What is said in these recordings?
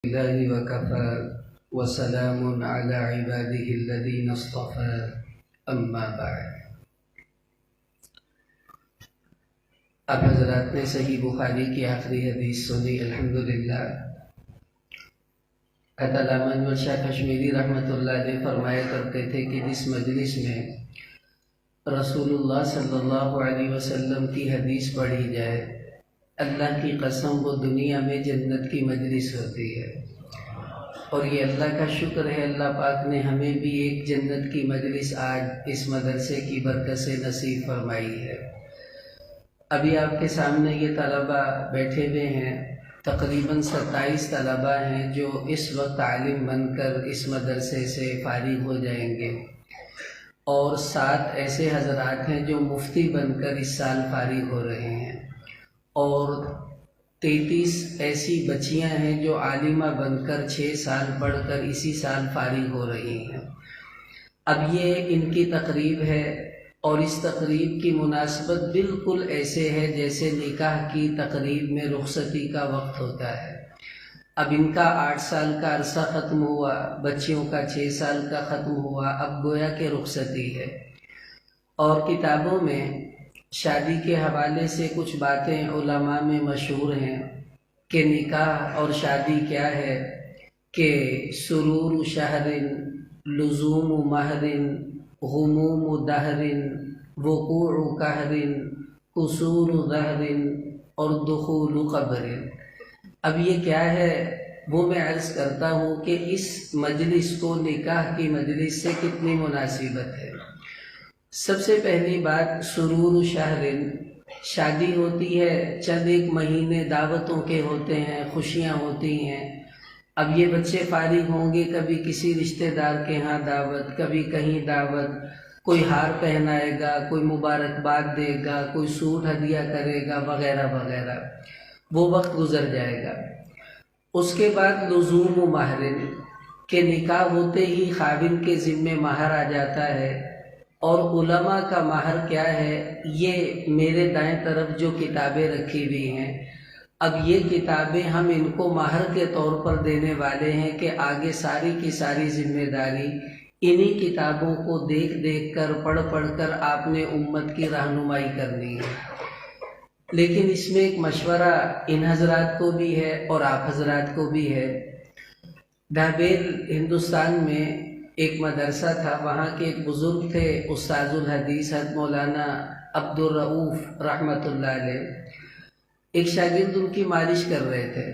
الله وكفى وسلام على عباده الذين اصطفى اما بعد. اب حضرات نے صحیح بخاری کی آخری حدیث سنی. الحمدللہ. علامہ انور شاہ کشمیری رحمۃ اللہ علیہ فرمایا کرتے تھے کہ جس مجلس میں رسول اللہ صلی اللہ علیہ وسلم کی حدیث پڑھی جائے، اللہ کی قسم وہ دنیا میں جنت کی مجلس ہوتی ہے. اور یہ اللہ کا شکر ہے، اللہ پاک نے ہمیں بھی ایک جنت کی مجلس آج اس مدرسے کی برکت سے نصیب فرمائی ہے. ابھی آپ کے سامنے یہ طلبہ بیٹھے ہوئے ہیں، تقریباً 27 طلبہ ہیں جو اس وقت عالم بن کر اس مدرسے سے فارغ ہو جائیں گے، اور 7 ایسے حضرات ہیں جو مفتی بن کر اس سال فارغ ہو رہے ہیں، اور 33 ایسی بچیاں ہیں جو عالمہ بن کر 6 سال پڑھ کر اسی سال فارغ ہو رہی ہیں. اب یہ ان کی تقریب ہے، اور اس تقریب کی مناسبت بالکل ایسے ہے جیسے نکاح کی تقریب میں رخصتی کا وقت ہوتا ہے. اب ان کا 8 سال کا عرصہ ختم ہوا، بچیوں کا 6 سال کا ختم ہوا، اب گویا کہ رخصتی ہے. اور کتابوں میں شادی کے حوالے سے کچھ باتیں علماء میں مشہور ہیں کہ نکاح اور شادی کیا ہے، کہ سرور شہر، لزوم مہر، غموم دہر، وقوع قہر، قصور ظہر، اور دخول قبر. اب یہ کیا ہے وہ میں عرض کرتا ہوں کہ اس مجلس کو نکاح کی مجلس سے کتنی مناسبت ہے. سب سے پہلی بات، سرور شہر، شادی ہوتی ہے، چند ایک مہینے دعوتوں کے ہوتے ہیں، خوشیاں ہوتی ہیں. اب یہ بچے فارغ ہوں گے، کبھی کسی رشتہ دار کے ہاں دعوت، کبھی کہیں دعوت، کوئی ہار پہنائے گا، کوئی مبارکباد دے گا، کوئی سوٹ ہدیہ کرے گا، وغیرہ وغیرہ. وہ وقت گزر جائے گا. اس کے بعد لزوم مہر، کہ نکاح ہوتے ہی خاوند کے ذمے مہر آ جاتا ہے. اور علماء کا مہر کیا ہے، یہ میرے دائیں طرف جو کتابیں رکھی ہوئی ہیں، اب یہ کتابیں ہم ان کو مہر کے طور پر دینے والے ہیں کہ آگے ساری کی ساری ذمہ داری انہی کتابوں کو دیکھ دیکھ کر پڑھ کر آپ نے امت کی رہنمائی کرنی ہے. لیکن اس میں ایک مشورہ ان حضرات کو بھی ہے اور آپ حضرات کو بھی ہے. ڈھابیل ہندوستان میں ایک مدرسہ تھا، وہاں کے ایک بزرگ تھے استاذ الحدیث حضرت مولانا عبدالرؤوف رحمۃ اللہ علیہ. ایک شاگرد ان کی مالش کر رہے تھے،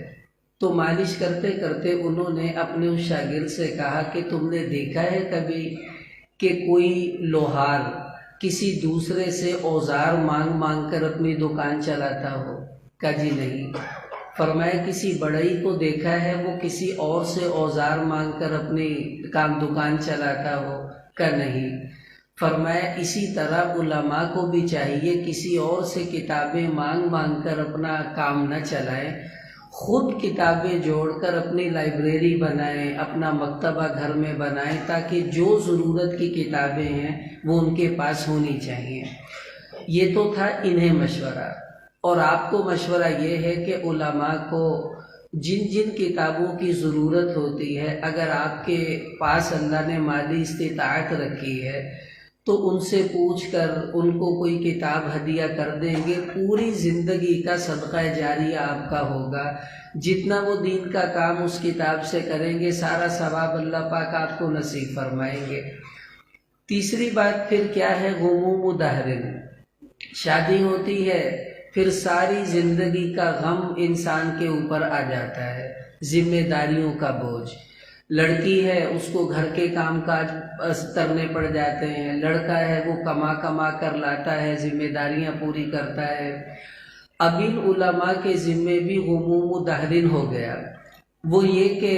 تو مالش کرتے کرتے انہوں نے اپنے اس شاگرد سے کہا کہ تم نے دیکھا ہے کبھی کہ کوئی لوہار کسی دوسرے سے اوزار مانگ کر اپنی دکان چلاتا ہو؟ کہا جی نہیں. فرمایا کسی بڑئی کو دیکھا ہے وہ کسی اور سے اوزار مانگ کر اپنی دکان چلاتا ہو؟ کہا نہیں. فرمایا اسی طرح علماء کو بھی چاہیے کسی اور سے کتابیں مانگ کر اپنا کام نہ چلائیں، خود کتابیں جوڑ کر اپنی لائبریری بنائیں، اپنا مکتبہ گھر میں بنائیں، تاکہ جو ضرورت کی کتابیں ہیں وہ ان کے پاس ہونی چاہیے. یہ تو تھا انہیں مشورہ. اور آپ کو مشورہ یہ ہے کہ علماء کو جن جن کتابوں کی ضرورت ہوتی ہے، اگر آپ کے پاس اللہ نے مالی استطاعت رکھی ہے تو ان سے پوچھ کر ان کو کوئی کتاب ہدیہ کر دیں گے. پوری زندگی کا صدقہ جاریہ آپ کا ہوگا. جتنا وہ دین کا کام اس کتاب سے کریں گے، سارا ثواب اللہ پاک آپ کو نصیب فرمائیں گے. تیسری بات پھر کیا ہے، غموم دہر. شادی ہوتی ہے، پھر ساری زندگی کا غم انسان کے اوپر آ جاتا ہے، ذمہ داریوں کا بوجھ. لڑکی ہے، اس کو گھر کے کام کاج کرنے پڑ جاتے ہیں. لڑکا ہے، وہ کما کر لاتا ہے، ذمہ داریاں پوری کرتا ہے. اب ان علماء کے ذمے بھی غموم دہرین ہو گیا. وہ یہ کہ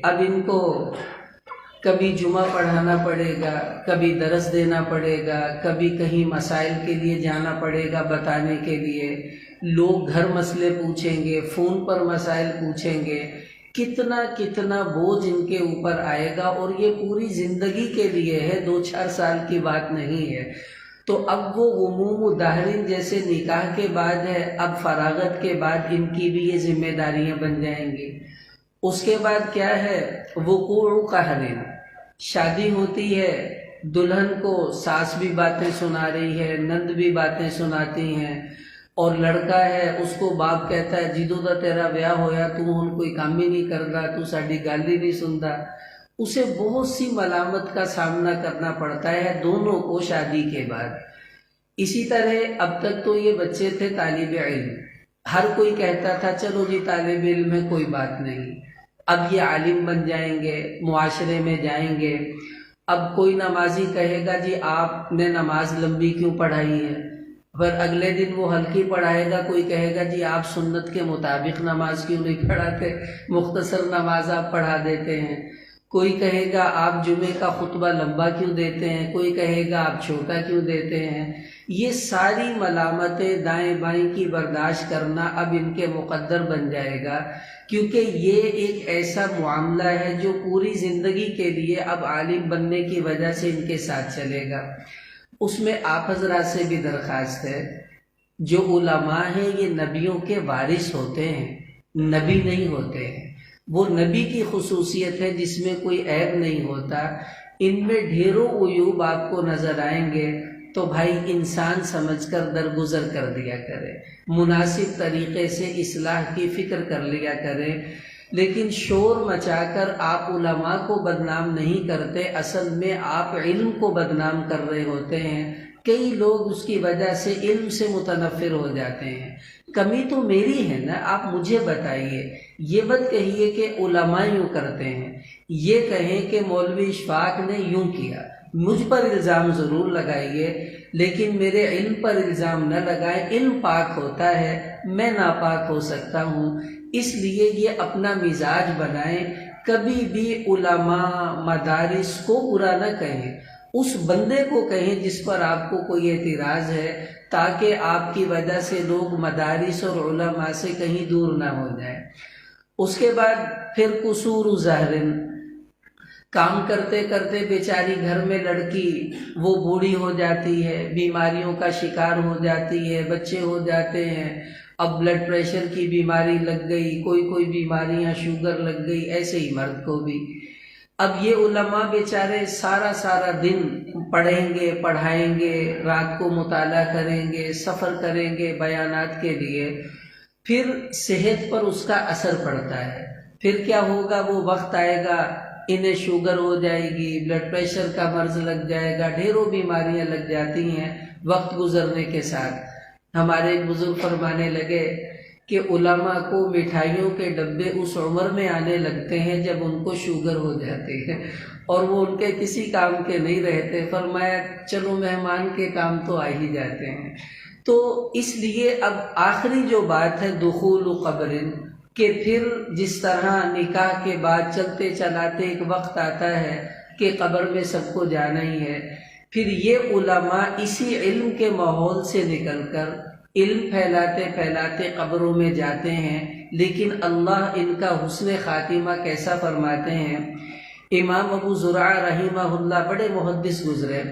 اب ان کو کبھی جمعہ پڑھانا پڑے گا، کبھی درس دینا پڑے گا، کبھی کہیں مسائل کے لیے جانا پڑے گا بتانے کے لیے. لوگ گھر مسئلے پوچھیں گے، فون پر مسائل پوچھیں گے. کتنا بوجھ ان کے اوپر آئے گا، اور یہ پوری زندگی کے لیے ہے، 2-4 سال کی بات نہیں ہے. تو اب وہ غموم دہرین جیسے نکاح کے بعد ہے، اب فراغت کے بعد ان کی بھی یہ ذمہ داریاں بن جائیں گی. اس کے بعد کیا ہے وقوع قہرن، شادی ہوتی ہے، دلہن کو ساس بھی باتیں سنا رہی ہے، نند بھی باتیں سناتی ہیں، اور لڑکا ہے اس کو باپ کہتا ہے جدوں دا تیرا بیاہ ہویا تو ہن کوئی کام ہی نہیں کردا، تو ساڈی گل ہی نہیں سندا۔ اسے بہت سی ملامت کا سامنا کرنا پڑتا ہے دونوں کو شادی کے بعد۔ اسی طرح اب تک تو یہ بچے تھے طالب علم، ہر کوئی کہتا تھا چلو جی طالب علم ہے کوئی بات نہیں، اب یہ عالم بن جائیں گے، معاشرے میں جائیں گے۔ اب کوئی نمازی کہے گا جی آپ نے نماز لمبی کیوں پڑھائی ہے، پھر اگلے دن وہ ہلکی پڑھائے گا، کوئی کہے گا جی آپ سنت کے مطابق نماز کیوں نہیں پڑھاتے، مختصر نماز آپ پڑھا دیتے ہیں۔ کوئی کہے گا آپ جمعے کا خطبہ لمبا کیوں دیتے ہیں، کوئی کہے گا آپ چھوٹا کیوں دیتے ہیں۔ یہ ساری ملامتیں دائیں بائیں کی برداشت کرنا اب ان کے مقدر بن جائے گا، کیونکہ یہ ایک ایسا معاملہ ہے جو پوری زندگی کے لیے اب عالم بننے کی وجہ سے ان کے ساتھ چلے گا۔ اس میں آپ حضرات سے بھی درخواست ہے، جو علماء ہیں یہ نبیوں کے وارث ہوتے ہیں، نبی نہیں ہوتے ہیں۔ وہ نبی کی خصوصیت ہے جس میں کوئی عیب نہیں ہوتا، ان میں ڈھیروں عیوب آپ کو نظر آئیں گے، تو بھائی انسان سمجھ کر درگزر کر دیا کرے، مناسب طریقے سے اصلاح کی فکر کر لیا کرے۔ لیکن شور مچا کر آپ علماء کو بدنام نہیں کرتے، اصل میں آپ علم کو بدنام کر رہے ہوتے ہیں۔ کئی لوگ اس کی وجہ سے علم سے متنفر ہو جاتے ہیں۔ کمی تو میری ہے نا، آپ مجھے بتائیے، یہ مت کہیے کہ علماء یوں کرتے ہیں، یہ کہیں کہ مولوی اشفاق نے یوں کیا۔ مجھ پر الزام ضرور لگائیے، لیکن میرے علم پر الزام نہ لگائیں۔ علم پاک ہوتا ہے، میں ناپاک ہو سکتا ہوں، اس لیے یہ اپنا مزاج بنائیں۔ کبھی بھی علماء مدارس کو برا نہ کہیں، اس بندے کو کہیں جس پر آپ کو کوئی اعتراض ہے، تاکہ آپ کی وجہ سے لوگ مدارس اور علماء سے کہیں دور نہ ہو جائیں۔ اس کے بعد پھر قصور ظاہرن، کام کرتے کرتے بیچاری گھر میں لڑکی وہ بوڑھی ہو جاتی ہے، بیماریوں کا شکار ہو جاتی ہے، بچے ہو جاتے ہیں، اب بلڈ پریشر کی بیماری لگ گئی، کوئی بیماریاں شوگر لگ گئی، ایسے ہی مرد کو بھی۔ اب یہ علماء بیچارے سارا دن پڑھیں گے، پڑھائیں گے، رات کو مطالعہ کریں گے، سفر کریں گے بیانات کے لیے، پھر صحت پر اس کا اثر پڑتا ہے۔ پھر کیا ہوگا، وہ وقت آئے گا انہیں شوگر ہو جائے گی، بلڈ پریشر کا مرض لگ جائے گا، ڈھیروں بیماریاں لگ جاتی ہیں وقت گزرنے کے ساتھ۔ ہمارے ایک بزرگ فرمانے لگے کہ علماء کو مٹھائیوں کے ڈبے اس عمر میں آنے لگتے ہیں جب ان کو شوگر ہو جاتی ہے، اور وہ ان کے کسی کام کے نہیں رہتے۔ فرمایا چلو مہمان کے کام تو آ ہی جاتے ہیں۔ تو اس لیے اب آخری جو بات ہے دخول قبر، کہ پھر جس طرح نکاح کے بعد چلتے چلاتے ایک وقت آتا ہے کہ قبر میں سب کو جانا ہی ہے، پھر یہ علماء اسی علم کے ماحول سے نکل کر علم پھیلاتے پھیلاتے قبروں میں جاتے ہیں، لیکن اللہ ان کا حسن خاتمہ کیسا فرماتے ہیں۔ امام ابو زرع رحمہ اللہ بڑے محدث گزرے،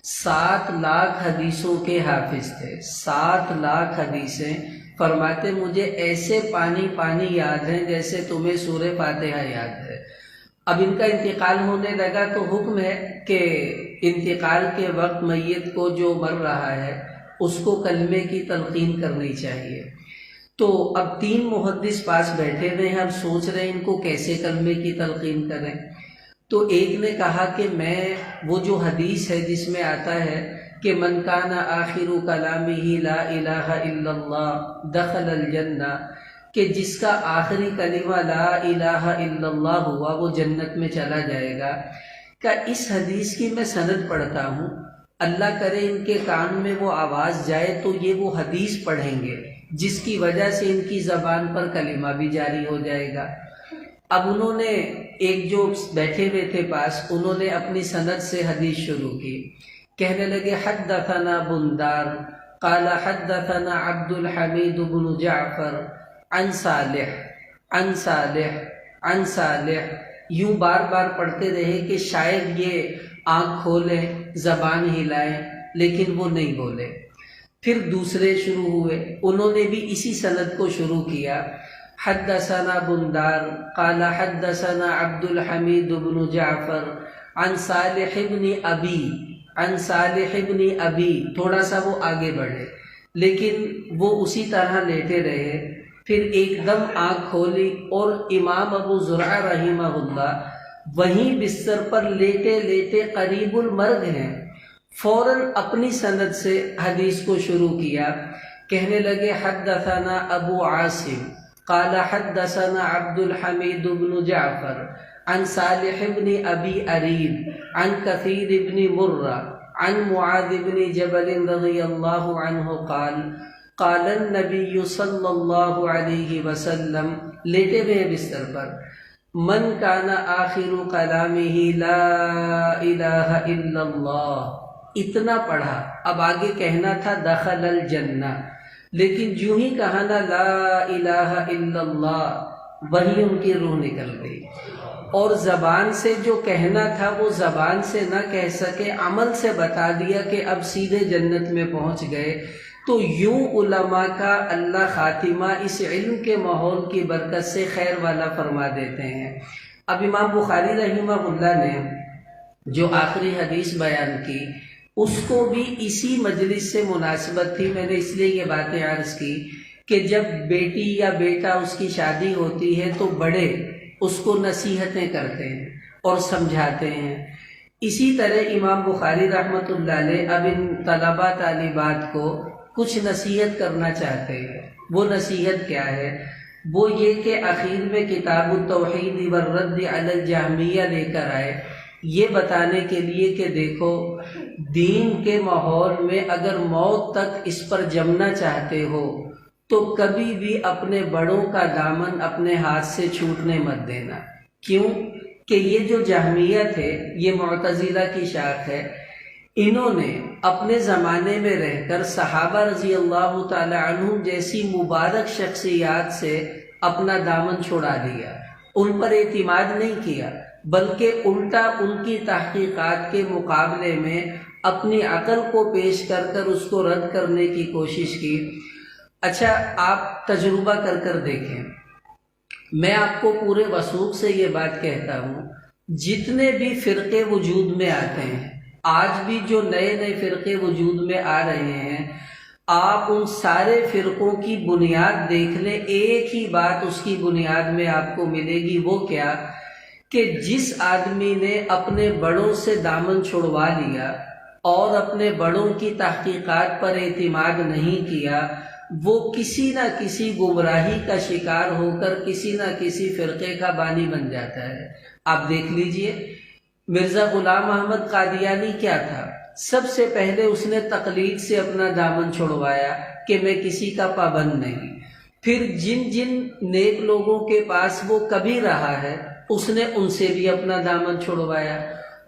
7 لاکھ حدیثوں کے حافظ تھے، 7 لاکھ حدیثیں۔ فرماتے مجھے ایسے پانی یاد ہیں جیسے تمہیں سورہ فاتحہ یاد ہے۔ اب ان کا انتقال ہونے لگا تو حکم ہے کہ انتقال کے وقت میت کو جو مر رہا ہے اس کو کلمے کی تلقین کرنی چاہیے۔ تو اب 3 محدث پاس بیٹھے ہوئے ہیں، اب سوچ رہے ہیں ان کو کیسے کلمے کی تلقین کریں۔ تو ایک نے کہا کہ میں وہ جو حدیث ہے جس میں آتا ہے کہ من کان آخر کلامہ لا الہ الا اللہ دخل الجنہ، کہ جس کا آخری کلمہ لا الہ الا اللہ ہوا وہ جنت میں چلا جائے گا۔ کہ اس حدیث کی میں سند پڑھتا ہوں، اللہ کرے ان کے کان میں وہ آواز جائے تو یہ وہ حدیث پڑھیں گے جس کی وجہ سے ان کی زبان پر کلمہ بھی جاری ہو جائے گا۔ اب انہوں نے ایک جو بیٹھے ہوئے تھے پاس، انہوں نے اپنی سند سے حدیث شروع کی، کہنے لگے حدثنا بندار قال حدثنا عبد الحمید بن جعفر عن صالح عن صالح عن صالح، یوں بار بار پڑھتے رہے کہ شاید یہ آنکھ کھولیں، زبان ہلائیں، لیکن وہ نہیں بولے۔ پھر دوسرے شروع ہوئے، انہوں نے بھی اسی سند کو شروع کیا۔ حدثنا بندار قال حدثنا عبد الحمید بن جعفر عن صالح بن ابی تھوڑا سا وہ آگے بڑھے لیکن وہ اسی طرح لیٹے رہے، پھر ایک دم آنکھ کھولی اور امام ابو زرعہ رحمہ اللہ وہیں بستر پر لیٹے لیٹے قریب المرگ ہیں، فوراً اپنی سند سے حدیث کو شروع کیا، کہنے لگے حدثنا ابو عاصم قال حدثنا عبد الحمید بن جعفر عن صالح بن ابی اریب عن کثیر بن مرہ عن معاذ بن جبل رضی اللہ عنہ قال النبی صلی اللہ علیہ وسلم، لیٹے ہوئے بستر پر، من کان آخر کلامہ لا الہ الا اللہ، اتنا پڑھا، اب آگے کہنا تھا دخل الجنہ، لیکن جو ہی کہا نا لا الہ الا اللہ، وہی ان کی روح نکل گئی، اور زبان سے جو کہنا تھا وہ زبان سے نہ کہہ سکے، عمل سے بتا دیا کہ اب سیدھے جنت میں پہنچ گئے۔ تو یوں علماء کا اللہ خاتمہ اس علم کے ماحول کی برکت سے خیر والا فرما دیتے ہیں۔ اب امام بخاری رحمہ اللہ نے جو آخری حدیث بیان کی اس کو بھی اسی مجلس سے مناسبت تھی، میں نے اس لیے یہ باتیں عرض کی کہ جب بیٹی یا بیٹا اس کی شادی ہوتی ہے تو بڑے اس کو نصیحتیں کرتے ہیں اور سمجھاتے ہیں۔ اسی طرح امام بخاری رحمۃ اللہ علیہ اب ان طلبہ طالبات کو کچھ نصیحت کرنا چاہتے ہیں۔ وہ نصیحت کیا ہے؟ وہ یہ کہ آخر میں کتاب التوحید والرد علی الجہمیہ لے کر آئے، یہ بتانے کے لیے کہ دیکھو دین کے ماحول میں اگر موت تک اس پر جمنا چاہتے ہو تو کبھی بھی اپنے بڑوں کا دامن اپنے ہاتھ سے چھوٹنے مت دینا۔ کیوں کہ یہ جو جہمیہ تھے یہ معتزلہ کی شاخ ہے، انہوں نے اپنے زمانے میں رہ کر صحابہ رضی اللہ تعالی عنہ جیسی مبارک شخصیات سے اپنا دامن چھڑا دیا، ان پر اعتماد نہیں کیا، بلکہ الٹا ان کی تحقیقات کے مقابلے میں اپنی عقل کو پیش کر کر اس کو رد کرنے کی کوشش کی۔ اچھا آپ تجربہ کر کر دیکھیں، میں آپ کو پورے وثوق سے یہ بات کہتا ہوں، جتنے بھی فرقے وجود میں آتے ہیں، آج بھی جو نئے نئے فرقے وجود میں آ رہے ہیں، آپ ان سارے فرقوں کی بنیاد دیکھ لیں، ایک ہی بات اس کی بنیاد میں آپ کو ملے گی، وہ کیا کہ جس آدمی نے اپنے بڑوں سے دامن چھڑوا لیا اور اپنے بڑوں کی تحقیقات پر اعتماد نہیں کیا، وہ کسی نہ کسی گمراہی کا شکار ہو کر کسی نہ کسی فرقے کا بانی بن جاتا ہے۔ آپ دیکھ لیجئے مرزا غلام احمد قادیانی کیا تھا؟ سب سے پہلے اس نے تقلید سے اپنا دامن چھڑوایا کہ میں کسی کا پابند نہیں، پھر جن جن نیک لوگوں کے پاس وہ کبھی رہا ہے اس نے ان سے بھی اپنا دامن چھڑوایا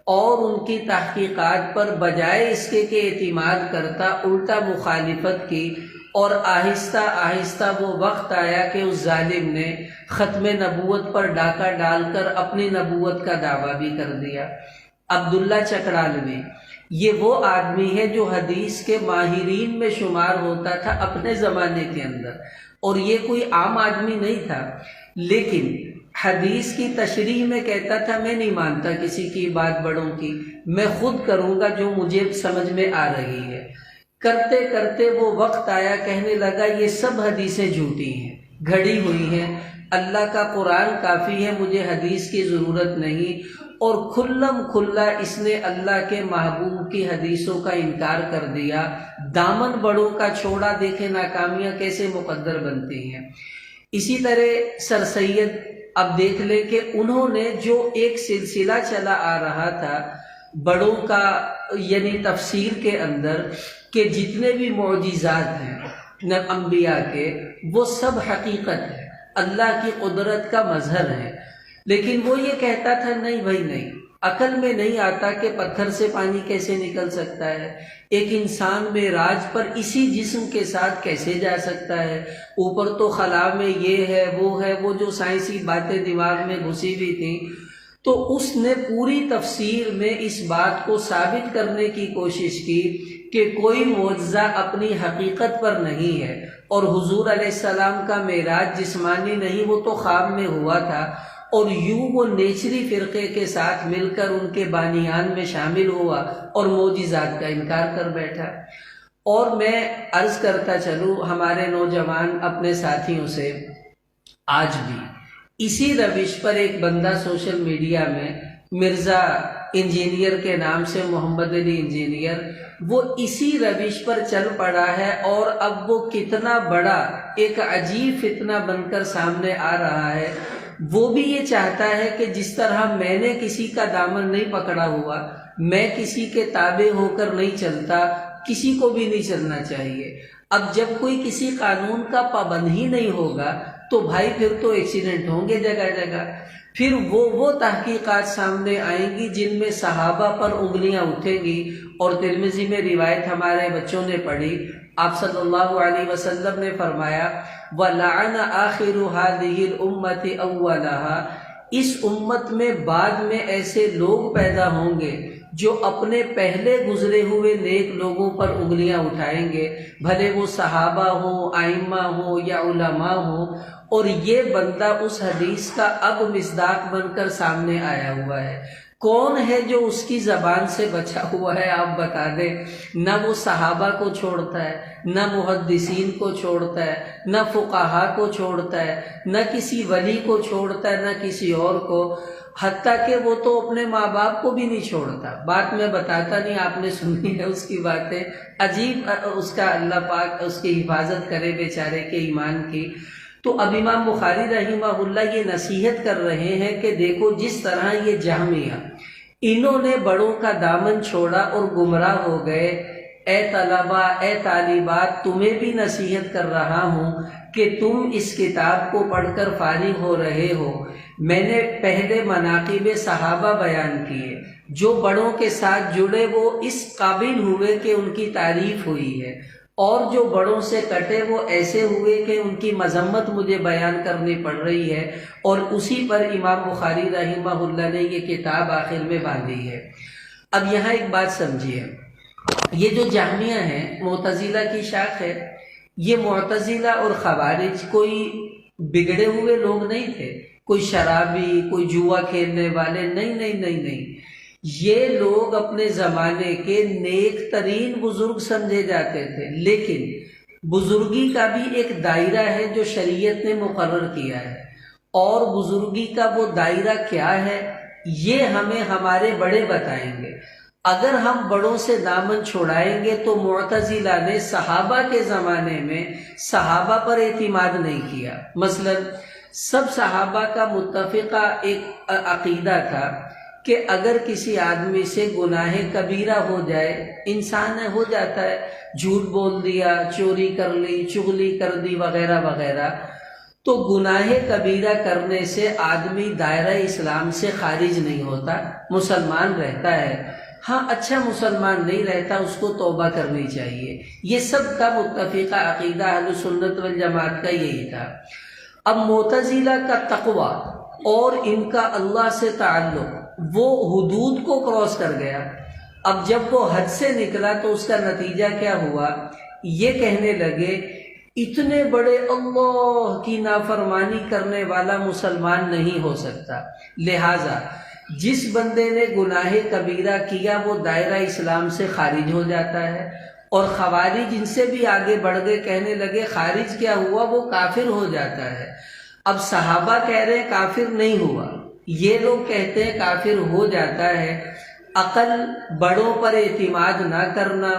اور ان کی تحقیقات پر بجائے اس کے کہ اعتماد کرتا الٹا مخالفت کی، اور آہستہ آہستہ وہ وقت آیا کہ اس ظالم نے ختم نبوت پر ڈاکہ ڈال کر اپنی نبوت کا دعویٰ بھی کر دیا۔ عبداللہ چکڑالوی یہ وہ آدمی ہے جو حدیث کے ماہرین میں شمار ہوتا تھا اپنے زمانے کے اندر، اور یہ کوئی عام آدمی نہیں تھا، لیکن حدیث کی تشریح میں کہتا تھا میں نہیں مانتا کسی کی بات بڑوں کی، میں خود کروں گا جو مجھے سمجھ میں آ رہی ہے۔ کرتے کرتے وہ وقت آیا کہنے لگا یہ سب حدیثیں جھوٹی ہیں، گھڑی ہوئی ہیں، اللہ کا قرآن کافی ہے، مجھے حدیث کی ضرورت نہیں، اور کھلم کھلا اس نے اللہ کے محبوب کی حدیثوں کا انکار کر دیا، دامن بڑوں کا چھوڑا۔ دیکھیں ناکامیاں کیسے مقدر بنتی ہیں۔ اسی طرح سر سید اب دیکھ لیں کہ انہوں نے جو ایک سلسلہ چلا آ رہا تھا بڑوں کا، یعنی تفسیر کے اندر، کہ جتنے بھی معجزات ہیں انبیاء کے وہ سب حقیقت ہے، اللہ کی قدرت کا مظہر ہے، لیکن وہ یہ کہتا تھا نہیں بھائی نہیں، عقل میں نہیں آتا کہ پتھر سے پانی کیسے نکل سکتا ہے، ایک انسان معراج پر اسی جسم کے ساتھ کیسے جا سکتا ہے، اوپر تو خلا میں یہ ہے وہ جو سائنسی باتیں دماغ میں گھسی ہوئی تھیں۔ تو اس نے پوری تفسیر میں اس بات کو ثابت کرنے کی کوشش کی کہ کوئی معجزہ اپنی حقیقت پر نہیں ہے، اور حضور علیہ السلام کا معراج جسمانی نہیں، وہ تو خواب میں ہوا تھا، اور یوں وہ نیچری فرقے کے ساتھ مل کر ان کے بانیان میں شامل ہوا اور معجزات کا انکار کر بیٹھا۔ اور میں عرض کرتا چلوں ہمارے نوجوان اپنے ساتھیوں سے، آج بھی اسی روش پر ایک بندہ سوشل میڈیا میں مرزا انجینئر کے نام سے، محمد علی انجینئر، وہ اسی روش پر چل پڑا ہے، اور اب وہ کتنا بڑا ایک عجیب فتنہ بن کر سامنے آ رہا ہے۔ وہ بھی یہ چاہتا ہے کہ جس طرح میں نے کسی کا دامن نہیں پکڑا ہوا، میں کسی کے تابع ہو کر نہیں چلتا، کسی کو بھی نہیں چلنا چاہیے۔ اب جب کوئی کسی قانون کا پابند ہی نہیں ہوگا تو بھائی پھر تو ایکسیڈنٹ ہوں گے جگہ جگہ۔ پھر وہ تحقیقات سامنے آئیں گی جن میں صحابہ پر انگلیاں اٹھیں گی، اور ترمذی میں روایت ہمارے بچوں نے پڑھی، آپ صلی اللہ علیہ وسلم نے فرمایا وَلَعَنَ آخِرُ هَذِهِ الْأُمَّةِ أَوَّلَهَا، اس امت میں بعد میں ایسے لوگ پیدا ہوں گے جو اپنے پہلے گزرے ہوئے نیک لوگوں پر انگلیاں اٹھائیں گے، بھلے وہ صحابہ ہوں، ائمہ ہوں یا علماء ہوں۔ اور یہ بندہ اس حدیث کا اب مصداق بن کر سامنے آیا ہوا ہے۔ کون ہے جو اس کی زبان سے بچا ہوا ہے، آپ بتا دیں۔ نہ وہ صحابہ کو چھوڑتا ہے، نہ محدثین کو چھوڑتا ہے، نہ فقہا کو چھوڑتا ہے، نہ کسی ولی کو چھوڑتا ہے، نہ کسی اور کو، حتیٰ کہ وہ تو اپنے ماں باپ کو بھی نہیں چھوڑتا۔ بات میں بتاتا نہیں، آپ نے سنی ہے اس کی باتیں، عجیب، اس کا اللہ پاک اس کی حفاظت کرے بیچارے کے ایمان کی۔ تو اب امام بخاری رحمہ اللہ یہ نصیحت کر رہے ہیں کہ دیکھو جس طرح یہ جہمیہ، انہوں نے بڑوں کا دامن چھوڑا اور گمراہ ہو گئے۔ اے طلبہ، اے طالبات، تمہیں بھی نصیحت کر رہا ہوں کہ تم اس کتاب کو پڑھ کر فارغ ہو رہے ہو۔ میں نے پہلے مناقب صحابہ بیان کیے، جو بڑوں کے ساتھ جڑے وہ اس قابل ہوئے کہ ان کی تعریف ہوئی ہے، اور جو بڑوں سے کٹے وہ ایسے ہوئے کہ ان کی مذمت مجھے بیان کرنی پڑ رہی ہے، اور اسی پر امام بخاری رحمہ اللہ نے یہ کتاب آخر میں باندھی ہے۔ اب یہاں ایک بات سمجھیے، یہ جو جہمیہ ہیں، معتزلہ کی شاخ ہے۔ یہ معتزلہ اور خوارج کوئی بگڑے ہوئے لوگ نہیں تھے، کوئی شرابی، کوئی جوا کھیلنے والے، نہیں نہیں نہیں نہیں، یہ لوگ اپنے زمانے کے نیک ترین بزرگ سمجھے جاتے تھے، لیکن بزرگی کا بھی ایک دائرہ ہے جو شریعت نے مقرر کیا ہے، اور بزرگی کا وہ دائرہ کیا ہے یہ ہمیں ہمارے بڑے بتائیں گے۔ اگر ہم بڑوں سے دامن چھوڑائیں گے تو معتزلہ نے صحابہ کے زمانے میں صحابہ پر اعتماد نہیں کیا۔ مثلا سب صحابہ کا متفقہ ایک عقیدہ تھا کہ اگر کسی آدمی سے گناہ کبیرہ ہو جائے، انسان ہو جاتا ہے، جھوٹ بول دیا، چوری کر لی، چغلی کر دی، وغیرہ وغیرہ، تو گناہ کبیرہ کرنے سے آدمی دائرہ اسلام سے خارج نہیں ہوتا، مسلمان رہتا ہے۔ ہاں، اچھا مسلمان نہیں رہتا، اس کو توبہ کرنی چاہیے۔ یہ سب کا متفقہ عقیدہ اہل سنت والجماعت کا یہی تھا۔ اب معتزلہ کا تقویٰ اور ان کا اللہ سے تعلق وہ حدود کو کراس کر گیا۔ اب جب وہ حد سے نکلا تو اس کا نتیجہ کیا ہوا؟ یہ کہنے لگے اتنے بڑے اللہ کی نافرمانی کرنے والا مسلمان نہیں ہو سکتا، لہٰذا جس بندے نے گناہ کبیرہ کیا وہ دائرہ اسلام سے خارج ہو جاتا ہے۔ اور خوارج ان سے بھی آگے بڑھ گئے، کہنے لگے خارج کیا ہوا، وہ کافر ہو جاتا ہے۔ اب صحابہ کہہ رہے ہیں کافر نہیں ہوا، یہ لوگ کہتے ہیں کافر ہو جاتا ہے۔ عقل، بڑوں پر اعتماد نہ کرنا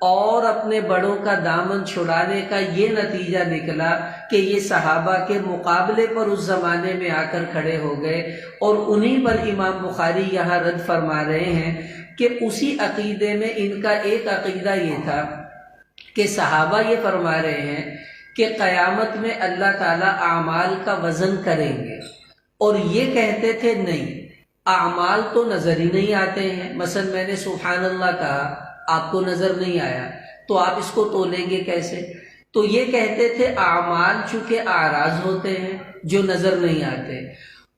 اور اپنے بڑوں کا دامن چھڑانے کا یہ نتیجہ نکلا کہ یہ صحابہ کے مقابلے پر اس زمانے میں آ کر کھڑے ہو گئے، اور انہی پر امام بخاری یہاں رد فرما رہے ہیں کہ اسی عقیدے میں ان کا ایک عقیدہ یہ تھا کہ صحابہ یہ فرما رہے ہیں کہ قیامت میں اللہ تعالیٰ اعمال کا وزن کریں گے، اور یہ کہتے تھے نہیں، اعمال تو نظر ہی نہیں آتے ہیں۔ مثلا میں نے سبحان اللہ کہا، آپ کو نظر نہیں آیا، تو آپ اس کو تولیں گے کیسے؟ تو یہ کہتے تھے اعمال چونکہ اعراض ہوتے ہیں جو نظر نہیں آتے،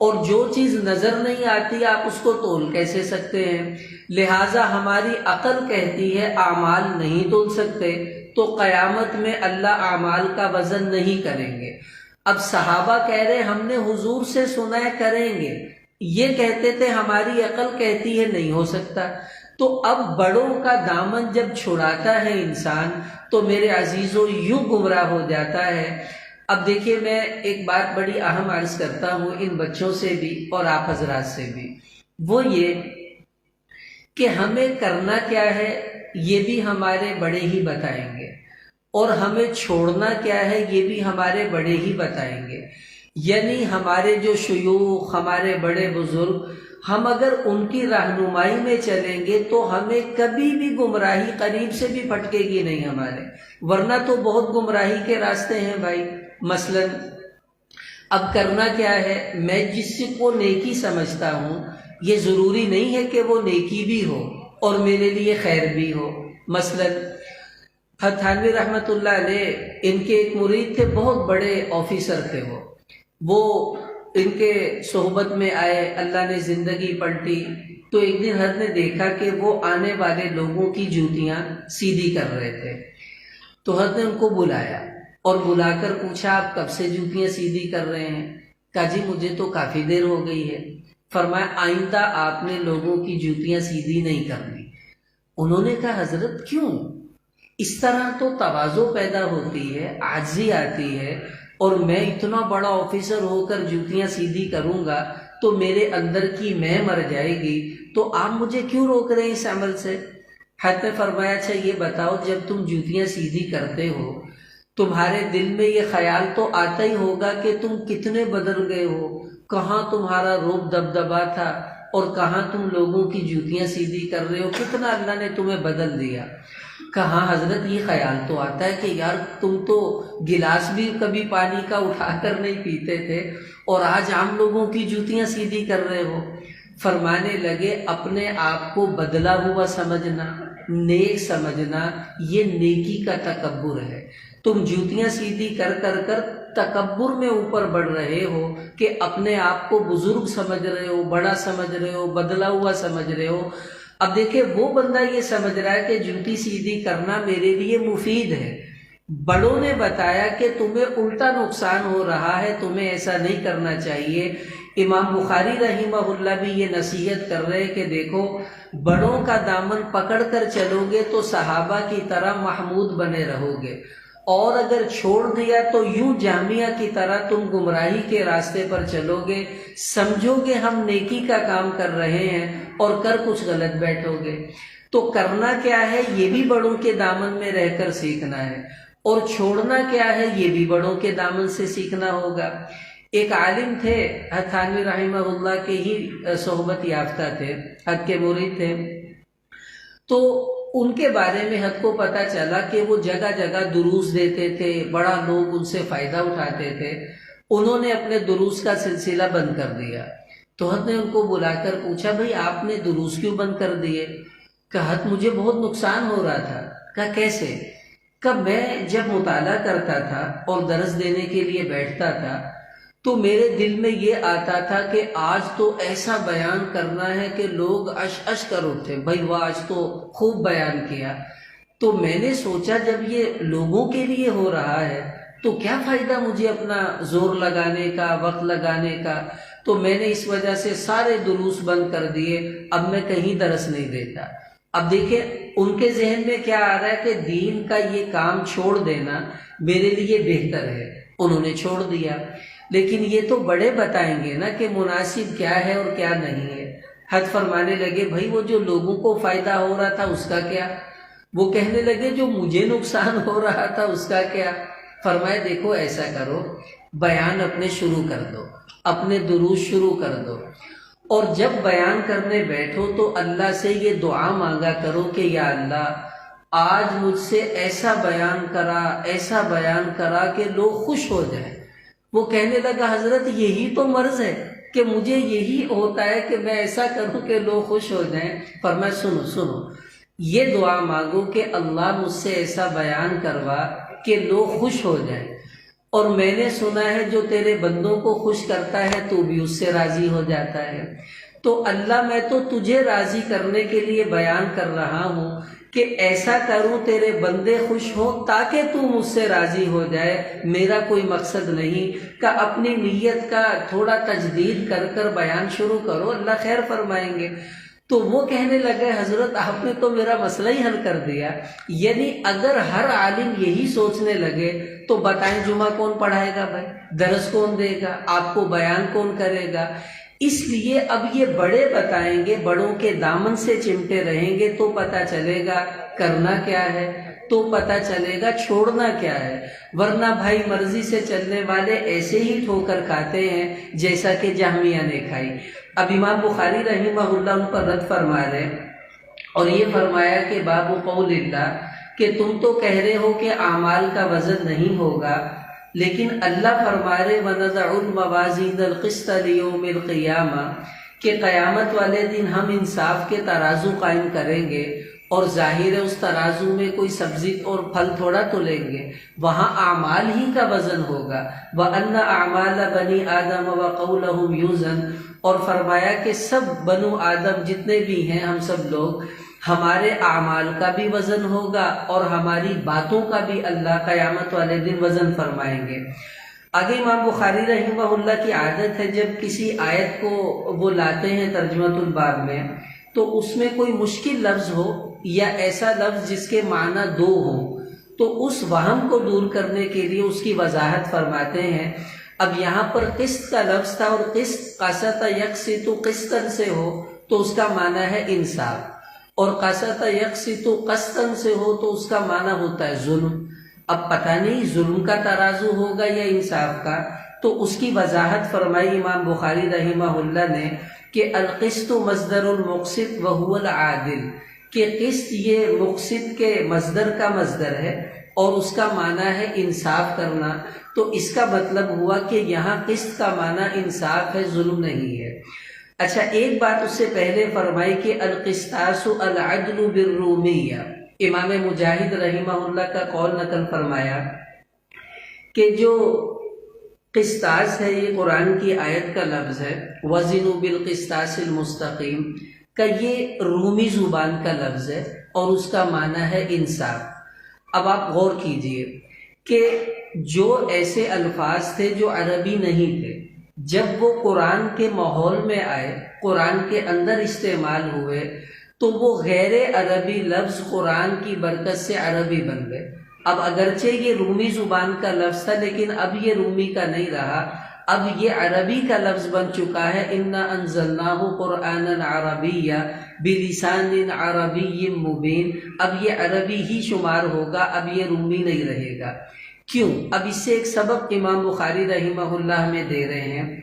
اور جو چیز نظر نہیں آتی آپ اس کو تول کیسے سکتے ہیں؟ لہٰذا ہماری عقل کہتی ہے اعمال نہیں تول سکتے، تو قیامت میں اللہ اعمال کا وزن نہیں کریں گے۔ اب صحابہ کہہ رہے ہم نے حضور سے سنا ہے کریں گے، یہ کہتے تھے ہماری عقل کہتی ہے نہیں ہو سکتا۔ تو اب بڑوں کا دامن جب چھڑاتا ہے انسان تو میرے عزیزوں یوں گمراہ ہو جاتا ہے۔ اب دیکھیے میں ایک بات بڑی اہم عرض کرتا ہوں ان بچوں سے بھی اور آپ حضرات سے بھی، وہ یہ کہ ہمیں کرنا کیا ہے یہ بھی ہمارے بڑے ہی بتائیں گے، اور ہمیں چھوڑنا کیا ہے یہ بھی ہمارے بڑے ہی بتائیں گے۔ یعنی ہمارے جو شیوخ، ہمارے بڑے بزرگ، ہم اگر ان کی رہنمائی میں چلیں گے تو ہمیں کبھی بھی گمراہی قریب سے بھی پھٹکے گی نہیں ہمارے، ورنہ تو بہت گمراہی کے راستے ہیں بھائی۔ مثلا اب کرنا کیا ہے، میں جس کو نیکی سمجھتا ہوں یہ ضروری نہیں ہے کہ وہ نیکی بھی ہو اور میرے لیے خیر بھی ہو۔ مثلا حضرت تھانوی رحمۃ اللہ علیہ، ان کے ایک مرید تھے، بہت بڑے آفیسر تھے، وہ ان کے صحبت میں آئے، اللہ نے زندگی پلٹی تو ایک دن حضرت نے دیکھا کہ وہ آنے والے لوگوں کی جوتیاں سیدھی کر رہے تھے، تو حضرت نے ان کو بلایا اور بلا کر پوچھا آپ کب سے جوتیاں سیدھی کر رہے ہیں؟ کہا جی مجھے تو کافی دیر ہو گئی ہے۔ فرمایا آئندہ آپ نے لوگوں کی جوتیاں سیدھی نہیں کرنی۔ انہوں نے کہا حضرت کیوں؟ اس طرح تو تواضع پیدا ہوتی ہے، عاجزی آتی ہے، اور میں اتنا بڑا آفیسر ہو کر جوتیاں سیدھی کروں گا تو میرے اندر کی میں مر جائے گی، تو آپ مجھے کیوں روک رہے ہیں اس عمل سے؟ حضرت نے فرمایا اچھا یہ بتاؤ جب تم جوتیاں سیدھی کرتے ہو تمہارے دل میں یہ خیال تو آتا ہی ہوگا کہ تم کتنے بدل گئے ہو، کہاں تمہارا روب دبدبا تھا اور کہاں تم لوگوں کی جوتیاں سیدھی کر رہے ہو، کتنا اللہ نے تمہیں بدل دیا۔ کہاں حضرت یہ خیال تو آتا ہے کہ یار تم تو گلاس بھی کبھی پانی کا اٹھا کر نہیں پیتے تھے اور آج عام لوگوں کی جوتیاں سیدھی کر رہے ہو۔ فرمانے لگے اپنے آپ کو بدلا ہوا سمجھنا، نیک سمجھنا، یہ نیکی کا تکبر ہے۔ تم جوتیاں سیدھی کر کر کر تکبر میں اوپر بڑھ رہے ہو کہ اپنے آپ کو بزرگ سمجھ رہے ہو، بڑا سمجھ رہے ہو، بدلا ہوا سمجھ رہے ہو۔ اب دیکھیں وہ بندہ یہ سمجھ رہا ہے کہ جوتی سیدھی کرنا میرے لیے مفید ہے، بڑوں نے بتایا کہ تمہیں الٹا نقصان ہو رہا ہے، تمہیں ایسا نہیں کرنا چاہیے۔ امام بخاری رحمہ اللہ بھی یہ نصیحت کر رہے کہ دیکھو بڑوں کا دامن پکڑ کر چلو گے تو صحابہ کی طرح محمود بنے رہو گے، اور اگر چھوڑ دیا تو یوں جامعہ کی طرح تم گمراہی کے راستے پر چلو گے، سمجھو گے ہم نیکی کا کام کر رہے ہیں اور کر کچھ غلط بیٹھو گے۔ تو کرنا کیا ہے یہ بھی بڑوں کے دامن میں رہ کر سیکھنا ہے، اور چھوڑنا کیا ہے یہ بھی بڑوں کے دامن سے سیکھنا ہوگا۔ ایک عالم تھے حضرت تھانوی رحمہ اللہ کے ہی صحبت یافتہ تھے، حضرت کے مرید تھے، تو ان کے بارے میں حضرت کو پتہ چلا کہ وہ جگہ جگہ دروس دیتے تھے، بڑا لوگ ان سے فائدہ اٹھاتے تھے۔ انہوں نے اپنے دروس کا سلسلہ بند کر دیا، تو حضرت نے ان کو بلا کر پوچھا بھئی آپ نے دروس کیوں بند کر دیے؟ کہا حضرت مجھے بہت نقصان ہو رہا تھا۔ کہا کیسے؟ کہ میں جب مطالعہ کرتا تھا اور درس دینے کے لیے بیٹھتا تھا تو میرے دل میں یہ آتا تھا کہ آج تو ایسا بیان کرنا ہے کہ لوگ اش اش کر اٹھے، بھائی وہ آج تو خوب بیان کیا۔ تو میں نے سوچا جب یہ لوگوں کے لیے ہو رہا ہے تو کیا فائدہ مجھے اپنا زور لگانے کا، وقت لگانے کا؟ تو میں نے اس وجہ سے سارے دروس بند کر دیے، اب میں کہیں درس نہیں دیتا۔ اب دیکھیں ان کے ذہن میں کیا آ رہا ہے کہ دین کا یہ کام چھوڑ دینا میرے لیے بہتر ہے، انہوں نے چھوڑ دیا۔ لیکن یہ تو بڑے بتائیں گے نا کہ مناسب کیا ہے اور کیا نہیں ہے۔ حد فرمانے لگے بھائی وہ جو لوگوں کو فائدہ ہو رہا تھا اس کا کیا؟ وہ کہنے لگے جو مجھے نقصان ہو رہا تھا اس کا کیا؟ فرمائے دیکھو ایسا کرو، بیان اپنے شروع کر دو، اپنے دروس شروع کر دو، اور جب بیان کرنے بیٹھو تو اللہ سے یہ دعا مانگا کرو کہ یا اللہ آج مجھ سے ایسا بیان کرا کہ لوگ خوش ہو جائیں۔ وہ کہنے لگا حضرت یہی تو مرض ہے کہ مجھے یہی ہوتا ہے کہ میں ایسا کروں کہ لوگ خوش ہو جائیں۔ فرمایا سنو یہ دعا مانگو کہ اللہ مجھ سے ایسا بیان کروا کہ لوگ خوش ہو جائیں، اور میں نے سنا ہے جو تیرے بندوں کو خوش کرتا ہے تو بھی اس سے راضی ہو جاتا ہے۔ تو اللہ میں تو تجھے راضی کرنے کے لیے بیان کر رہا ہوں کہ ایسا کروں تیرے بندے خوش ہوں تاکہ تو مجھ سے راضی ہو جائے، میرا کوئی مقصد نہیں کہ اپنی نیت کا تھوڑا تجدید کر کر بیان شروع کرو، اللہ خیر فرمائیں گے۔ تو وہ کہنے لگے حضرت آپ نے تو میرا مسئلہ ہی حل کر دیا، یعنی اگر ہر عالم یہی سوچنے لگے تو بتائیں جمعہ کون پڑھائے گا بھائی، درس کون دے گا، آپ کو بیان کون کرے گا؟ اس لیے اب یہ بڑے بتائیں گے، بڑوں کے دامن سے چمٹے رہیں گے تو پتہ چلے گا کرنا کیا ہے، تو پتہ چلے گا چھوڑنا کیا ہے، ورنہ بھائی مرضی سے چلنے والے ایسے ہی ٹھوکر کھاتے ہیں جیسا کہ جہمیہ نے کھائی۔ اب امام بخاری رحمہ اللہ ان پر رد فرما رہے اور یہ فرمایا کہ باب قول اللہ، کہ تم تو کہہ رہے ہو کہ اعمال کا وزن نہیں ہوگا، لیکن اللہ فرما رہے وَنَضَعُ الْمَوَازِينَ الْقِسْطَ لِيَوْمِ الْقِيَامَةِ، کہ قیامت والے دن ہم انصاف کے ترازو قائم کریں گے، اور ظاہر ہے اس ترازو میں کوئی سبزی اور پھل تھوڑا تو لیں گے، وہاں اعمال ہی کا وزن ہوگا۔ وَأَنَّ أَعْمَالَ بَنِي آدَمَ وَقَوْلَهُمْ يُوزَنُ، اور فرمایا کہ سب بنو آدم جتنے بھی ہیں ہم سب لوگ، ہمارے اعمال کا بھی وزن ہوگا اور ہماری باتوں کا بھی اللہ قیامت والے دن وزن فرمائیں گے۔ آگے امام بخاری رحمہ اللہ کی عادت ہے جب کسی آیت کو وہ لاتے ہیں ترجمۃ الباب میں تو اس میں کوئی مشکل لفظ ہو یا ایسا لفظ جس کے معنی دو ہو تو اس وہم کو دور کرنے کے لیے اس کی وضاحت فرماتے ہیں۔ اب یہاں پر قسط کا لفظ تھا اور قسط قسط یقسط قسطا سے ہو تو اس کا معنی ہے انصاف، اور قسط یقسط قسطا سے ہو تو اس کا معنی ہوتا ہے ظلم۔ اب پتہ نہیں ظلم کا ترازو ہوگا یا انصاف کا، تو اس کی وضاحت فرمائی امام بخاری رحمہ اللہ نے کہ القسط مصدر المقسط وهو العادل، کہ قسط یہ مقسط کے مصدر کا مصدر ہے اور اس کا معنی ہے انصاف کرنا، تو اس کا مطلب ہوا کہ یہاں قسط کا معنی انصاف ہے، ظلم نہیں ہے۔ اچھا ایک بات اس سے پہلے فرمائی کہ القسطاس العدل بالرومیہ، امام مجاہد رحمہ اللہ کا قول نقل فرمایا کہ جو قسطاس ہے یہ قرآن کی آیت کا لفظ ہے، وزنوا بالقسطاس المستقیم کا، یہ رومی زبان کا لفظ ہے اور اس کا معنی ہے انصاف۔ اب آپ غور کیجئے کہ جو ایسے الفاظ تھے جو عربی نہیں تھے، جب وہ قرآن کے ماحول میں آئے، قرآن کے اندر استعمال ہوئے، تو وہ غیر عربی لفظ قرآن کی برکت سے عربی بن گئے۔ اب اگرچہ یہ رومی زبان کا لفظ تھا لیکن اب یہ رومی کا نہیں رہا، اب یہ عربی کا لفظ بن چکا ہے۔ اِنَّا أَنزَلْنَاهُ قُرْآنًا عَرَبِيًّا بِلِسَانٍ عَرَبِيٍّ مُبِينٍ، اب یہ عربی ہی شمار ہوگا، اب یہ رومی نہیں رہے گا۔ کیوں؟ اب اس سے ایک سبب امام بخاری رحمہ اللہ میں دے رہے ہیں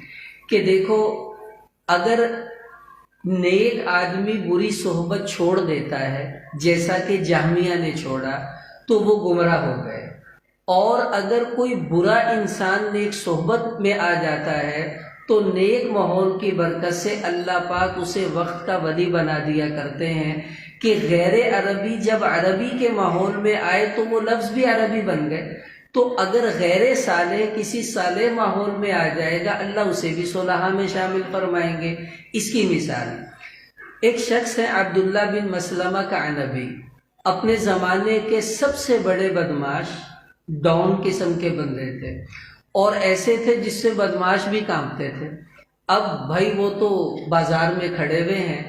کہ دیکھو اگر نیک آدمی بری صحبت چھوڑ دیتا ہے جیسا کہ جہمیہ نے چھوڑا تو وہ گمراہ ہو گئے، اور اگر کوئی برا انسان نیک صحبت میں آ جاتا ہے تو نیک ماحول کی برکت سے اللہ پاک اسے وقت کا ولی بنا دیا کرتے ہیں کہ غیر عربی جب عربی کے ماحول میں آئے تو وہ لفظ بھی عربی بن گئے۔ تو اگر غیر صالح کسی صالح ماحول میں آ جائے گا اللہ اسے بھی صلحاء میں شامل فرمائیں گے۔ اس کی مثال ایک شخص ہے عبداللہ بن مسلمہ کعنبی، اپنے زمانے کے سب سے بڑے بدماش ڈاؤن قسم کے بندے تھے، اور ایسے تھے جس سے بدماش بھی کانپتے تھے۔ اب بھائی وہ تو بازار میں کھڑے ہوئے ہیں،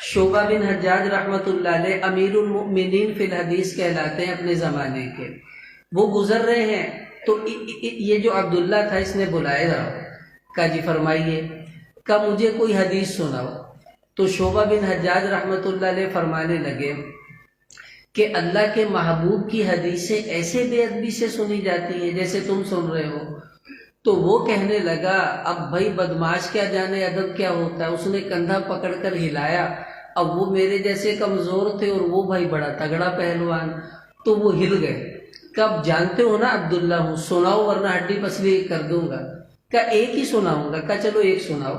شعبہ بن حجاج رحمۃ اللہ علیہ امیر المؤمنین فی الحدیث کہلاتے ہیں اپنے زمانے کے، وہ گزر رہے ہیں تو یہ جو عبداللہ تھا اس نے بلایا، کہا جی فرمائیے، کہا مجھے کوئی حدیث سناؤ۔ تو شعبہ بن حجاج رحمۃ اللہ علیہ فرمانے لگے کہ اللہ کے محبوب کی حدیثیں ایسے بے ادبی سے سنی جاتی ہیں جیسے تم سن رہے ہو۔ تو وہ کہنے لگا اب بھائی بدماش کیا جانے ادب کیا ہوتا ہے، اس نے کندھا پکڑ کر ہلایا، اب وہ میرے جیسے کمزور تھے اور وہ بھائی بڑا تگڑا پہلوان، تو وہ ہل گئے۔ کب جانتے ہو نا عبداللہ ہوں، سناؤ ورنہ ہڈی پسلی کر دوں گا۔ کہا ایک ہی سناؤں گا۔ کہا چلو ایک سناؤ۔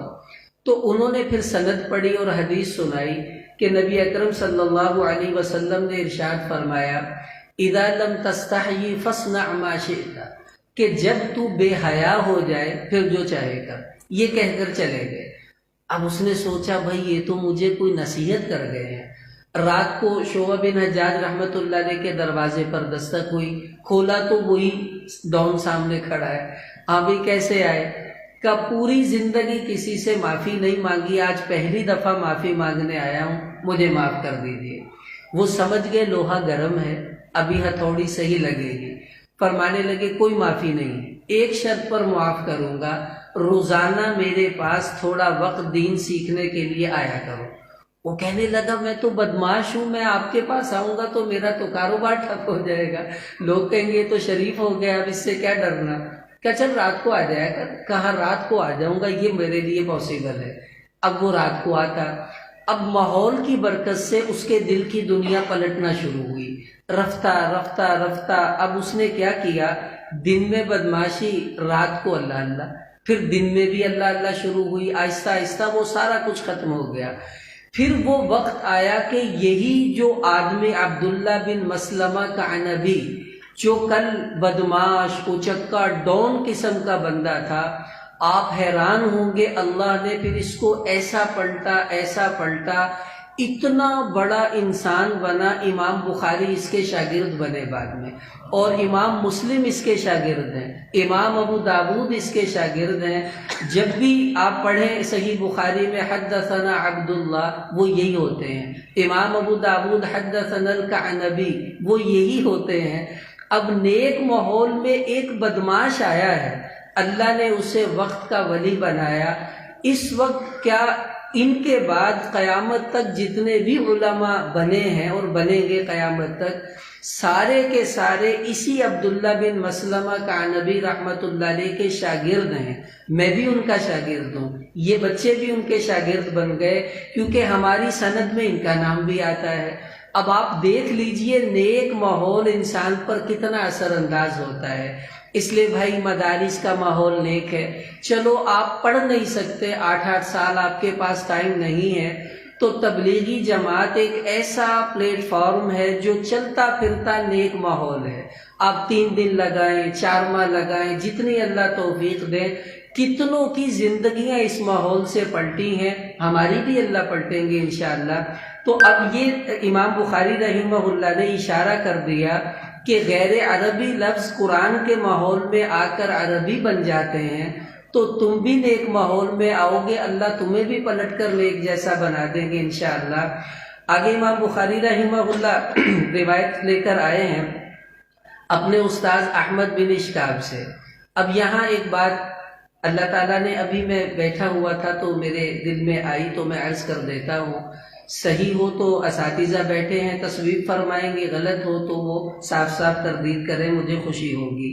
تو انہوں نے پھر سند پڑھی اور حدیث سنائی کہ نبی اکرم صلی اللہ علیہ وسلم نے ارشاد فرمایا اذا لم تستحی فاصنع ما شئت، کہ جب تو بے حیا ہو جائے پھر جو چاہے کر، یہ کہہ کر چلے گئے۔ اب اس نے سوچا بھائی یہ تو مجھے کوئی نصیحت کر گئے ہیں۔ رات کو شعبہ بن حجاج رحمۃ اللہ علیہ کے دروازے پر دستک ہوئی، کھولا تو وہی ڈان سامنے کھڑا ہے۔ ہاں بھائی کیسے آئے؟ کہ پوری زندگی کسی سے معافی نہیں مانگی، آج پہلی دفعہ معافی مانگنے آیا ہوں، مجھے معاف کر دیجیے۔ وہ سمجھ گئے لوہا گرم ہے، ابھی ہتھوڑی صحیح لگے گی۔ فرمانے لگے کوئی معافی نہیں، ایک شرط پر معاف کروں گا، روزانہ میرے پاس تھوڑا وقت دین سیکھنے کے لیے آیا کرو۔ وہ کہنے لگا میں تو بدماش ہوں، میں آپ کے پاس آؤں گا تو میرا تو کاروبار ٹھپ ہو جائے گا، لوگ کہیں گے تو شریف ہو گیا، اب اس سے کیا ڈرنا۔ کہ چل رات کو آ جایا کر۔ کہا رات کو آ جاؤں گا، یہ میرے لیے پاسبل ہے۔ اب وہ رات کو آتا، اب ماحول کی برکت سے اس کے دل کی دنیا پلٹنا شروع ہوئی، رفتہ رفتہ رفتہ۔ اب اس نے کیا کیا، دن میں بدماشی، رات کو اللہ اللہ، پھر دن میں بھی اللہ اللہ شروع ہوئی، آہستہ آہستہ وہ سارا کچھ ختم ہو گیا۔ پھر وہ وقت آیا کہ یہی جو آدمی عبداللہ بن مسلمہ کعنبی، جو کل بدماش اچکا ڈون قسم کا بندہ تھا، آپ حیران ہوں گے اللہ نے پھر اس کو ایسا پلٹا، اتنا بڑا انسان بنا۔ امام بخاری اس کے شاگرد بنے بعد میں، اور امام مسلم اس کے شاگرد ہیں، امام ابو داود اس کے شاگرد ہیں۔ جب بھی آپ پڑھیں صحیح بخاری میں حدثنا عبداللہ، وہ یہی ہوتے ہیں۔ امام ابو داود حدثنا الکعنبی، وہ یہی ہوتے ہیں۔ اب نیک ماحول میں ایک بدماش آیا ہے، اللہ نے اسے وقت کا ولی بنایا۔ اس وقت کیا ان کے بعد قیامت تک جتنے بھی علماء بنے ہیں اور بنیں گے قیامت تک، سارے کے سارے اسی عبداللہ بن مسلمہ کعنبی رحمۃ اللہ علیہ کے شاگرد ہیں۔ میں بھی ان کا شاگرد ہوں، یہ بچے بھی ان کے شاگرد بن گئے، کیونکہ ہماری سند میں ان کا نام بھی آتا ہے۔ اب آپ دیکھ لیجئے نیک ماحول انسان پر کتنا اثر انداز ہوتا ہے۔ اس لیے بھائی مدارس کا ماحول نیک ہے۔ چلو آپ پڑھ نہیں سکتے، 8 سال آپ کے پاس ٹائم نہیں ہے، تو تبلیغی جماعت ایک ایسا پلیٹ فارم ہے جو چلتا پھرتا نیک ماحول ہے۔ آپ 3 دن لگائیں، 4 ماہ لگائیں، جتنی اللہ توفیق دیں۔ کتنوں کی زندگیاں اس ماحول سے پلٹی ہیں، ہماری بھی اللہ پلٹیں گے انشاءاللہ۔ تو اب یہ امام بخاری رحمہ اللہ نے اشارہ کر دیا کہ غیر عربی لفظ قرآن کے ماحول میں آ کر عربی بن جاتے ہیں، تو تم بھی نیک ماحول میں آؤ گے، اللہ تمہیں بھی پلٹ کر نیک جیسا بنا دیں گے انشاءاللہ۔ آگے امام بخاری رحمہ اللہ روایت لے کر آئے ہیں اپنے استاذ احمد بن اشکاب سے۔ اب یہاں ایک بات اللہ تعالیٰ نے، ابھی میں بیٹھا ہوا تھا تو میرے دل میں آئی تو میں عرض کر دیتا ہوں، صحیح ہو تو اساتذہ بیٹھے ہیں تصویب فرمائیں گے، غلط ہو تو وہ صاف صاف تردید کریں، مجھے خوشی ہوگی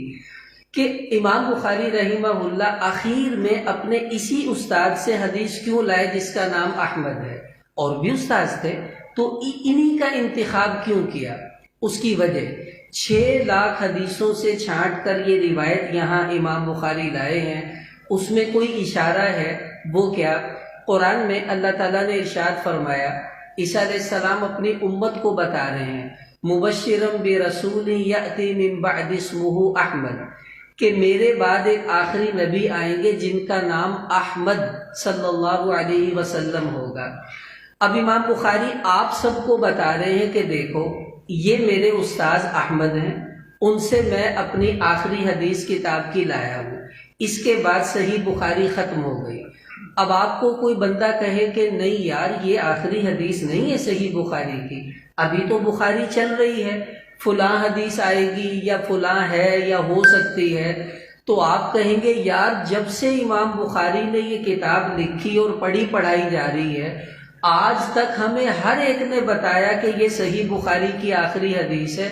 کہ امام بخاری رحمہ اللہ آخر میں اپنے اسی استاد سے حدیث کیوں لائے جس کا نام احمد ہے، اور بھی استاد تھے، تو انہی کا انتخاب کیوں کیا؟ اس کی وجہ 6 لاکھ حدیثوں سے چھانٹ کر یہ روایت یہاں امام بخاری لائے ہیں۔ اس میں کوئی اشارہ ہے، وہ کیا؟ قرآن میں اللہ تعالیٰ نے ارشاد فرمایا، عیسیٰ علیہ السلام اپنی امت کو بتا رہے ہیں، مبشرم برسول یأتی من بعد اسمہ احمد، کہ میرے بعد ایک آخری نبی آئیں گے جن کا نام احمد صلی اللہ علیہ وسلم ہوگا۔ اب امام بخاری آپ سب کو بتا رہے ہیں کہ دیکھو یہ میرے استاذ احمد ہیں، ان سے میں اپنی آخری حدیث کتاب کی لایا ہوں۔ اس کے بعد صحیح بخاری ختم ہو گئی۔ اب آپ کو کوئی بندہ کہے کہ نہیں یار یہ آخری حدیث نہیں ہے صحیح بخاری کی، ابھی تو بخاری چل رہی ہے، فلاں حدیث آئے گی یا فلاں ہے یا ہو سکتی ہے، تو آپ کہیں گے یار جب سے امام بخاری نے یہ کتاب لکھی اور پڑھی پڑھائی جا رہی ہے، آج تک ہمیں ہر ایک نے بتایا کہ یہ صحیح بخاری کی آخری حدیث ہے،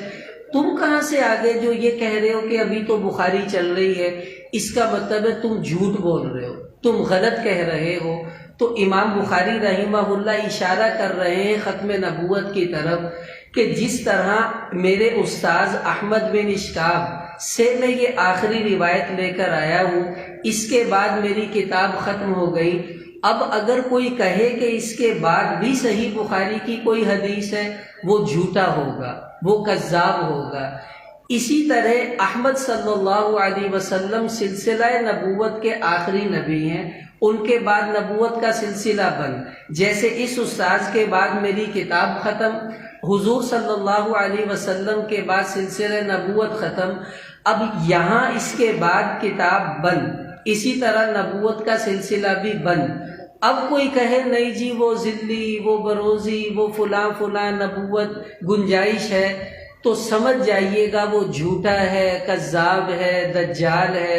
تم کہاں سے آگے جو یہ کہہ رہے ہو کہ ابھی تو بخاری چل رہی ہے؟ اس کا مطلب ہے تم جھوٹ بول رہے ہو، تم غلط کہہ رہے ہو۔ تو امام بخاری رحمہ اللہ اشارہ کر رہے ہیں ختم نبوت کی طرف کہ جس طرح میرے استاذ احمد بن اشکاب سے میں یہ آخری روایت لے کر آیا ہوں، اس کے بعد میری کتاب ختم ہو گئی۔ اب اگر کوئی کہے کہ اس کے بعد بھی صحیح بخاری کی کوئی حدیث ہے، وہ جھوٹا ہوگا، وہ کذاب ہوگا۔ اسی طرح احمد صلی اللہ علیہ وسلم سلسلہ نبوت کے آخری نبی ہیں، ان کے بعد نبوت کا سلسلہ بند، جیسے اس استاذ کے بعد میری کتاب ختم، حضور صلی اللہ علیہ وسلم کے بعد سلسلہ نبوت ختم، اب یہاں اس کے بعد کتاب بند، اسی طرح نبوت کا سلسلہ بھی بند۔ اب کوئی کہے نہیں جی وہ ذلی، وہ بروزی، وہ فلاں فلاں نبوت گنجائش ہے، تو سمجھ جائیے گا وہ جھوٹا ہے، کذاب ہے، دجال ہے،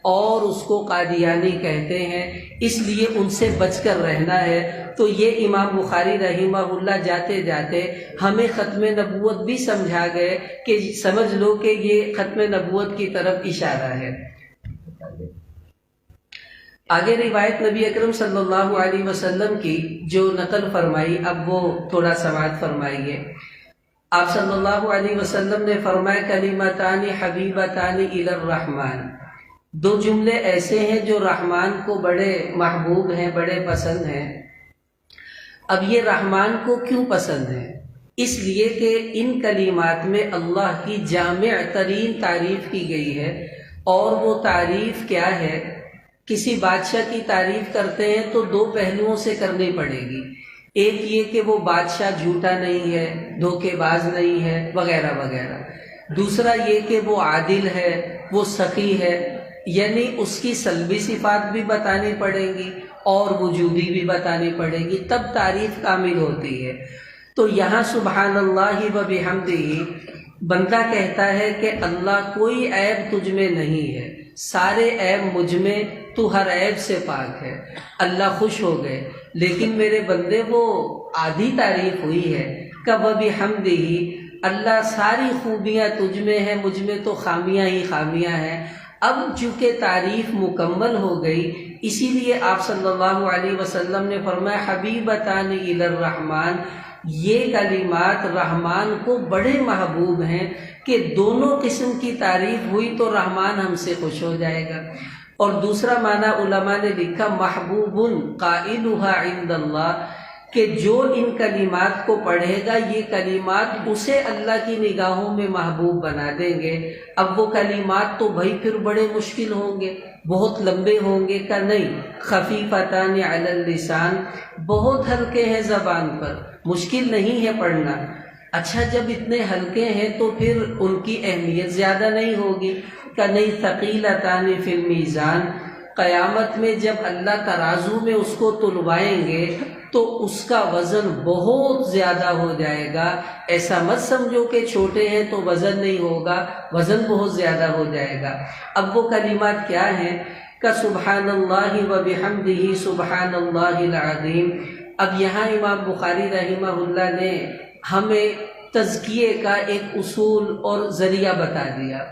اور اس کو قادیانی کہتے ہیں، اس لیے ان سے بچ کر رہنا ہے۔ تو یہ امام بخاری رحمہ اللہ جاتے جاتے ہمیں ختم نبوت بھی سمجھا گئے کہ سمجھ لو کہ یہ ختم نبوت کی طرف اشارہ ہے۔ آگے روایت نبی اکرم صلی اللہ علیہ وسلم کی جو نقل فرمائی، اب وہ تھوڑا سماعت فرمائیے۔ آپ صلی اللہ علیہ وسلم نے فرمایا کلمتان حبیبتان الی الرحمن، دو جملے ایسے ہیں جو رحمان کو بڑے محبوب ہیں، بڑے پسند ہیں۔ اب یہ رحمان کو کیوں پسند ہے؟ اس لیے کہ ان کلمات میں اللہ کی جامع ترین تعریف کی گئی ہے، اور وہ تعریف کیا ہے؟ کسی بادشاہ کی تعریف کرتے ہیں تو دو پہلوؤں سے کرنی پڑے گی، ایک یہ کہ وہ بادشاہ جھوٹا نہیں ہے، دھوکے باز نہیں ہے، وغیرہ وغیرہ۔ دوسرا یہ کہ وہ عادل ہے، وہ سخی ہے، یعنی اس کی سلبی صفات بھی بتانی پڑیں گی اور وجودی بھی بتانی پڑے گی، تب تعریف کامل ہوتی ہے۔ تو یہاں سبحان اللہ و بحمدہ بندہ کہتا ہے کہ اللہ کوئی عیب تجھ میں نہیں ہے، سارے عیب مجھ میں، تو ہر عیب سے پاک ہے۔ اللہ خوش ہو گئے، لیکن میرے بندے وہ آدھی تعریف ہوئی ہے کہ وَبِحَمْدِهِ، اللہ ساری خوبیاں تجھ میں ہیں، مجھ میں تو خامیاں ہی خامیاں ہیں۔ اب چونکہ تعریف مکمل ہو گئی، اسی لیے آپ صلی اللہ علیہ وسلم نے فرمایا حبیبتان الی الرحمن، یہ کلمات رحمان کو بڑے محبوب ہیں کہ دونوں قسم کی تعریف ہوئی تو رحمان ہم سے خوش ہو جائے گا۔ اور دوسرا معنی علماء نے لکھا محبوب قائلها عند اللہ، کہ جو ان کلمات کو پڑھے گا یہ کلمات اسے اللہ کی نگاہوں میں محبوب بنا دیں گے۔ اب وہ کلمات تو بھائی پھر بڑے مشکل ہوں گے، بہت لمبے ہوں گے، کہ نہیں خفیفتان علی اللسان، بہت ہلکے ہیں زبان پر، مشکل نہیں ہے پڑھنا۔ اچھا جب اتنے ہلکے ہیں تو پھر ان کی اہمیت زیادہ نہیں ہوگی، کہ نہیں ثقیلتان فی المیزان، قیامت میں جب اللہ ترازو میں اس کو تلوائیں گے تو اس کا وزن بہت زیادہ ہو جائے گا۔ ایسا مت سمجھو کہ چھوٹے ہیں تو وزن نہیں ہوگا، وزن بہت زیادہ ہو جائے گا۔ اب وہ کلمات کیا ہیں؟ کہ سبحان اللہ و بحمدہ سبحان اللہ العظیم۔ اب یہاں امام بخاری رحمہ اللہ نے ہمیں تزکیے کا ایک اصول اور ذریعہ بتا دیا۔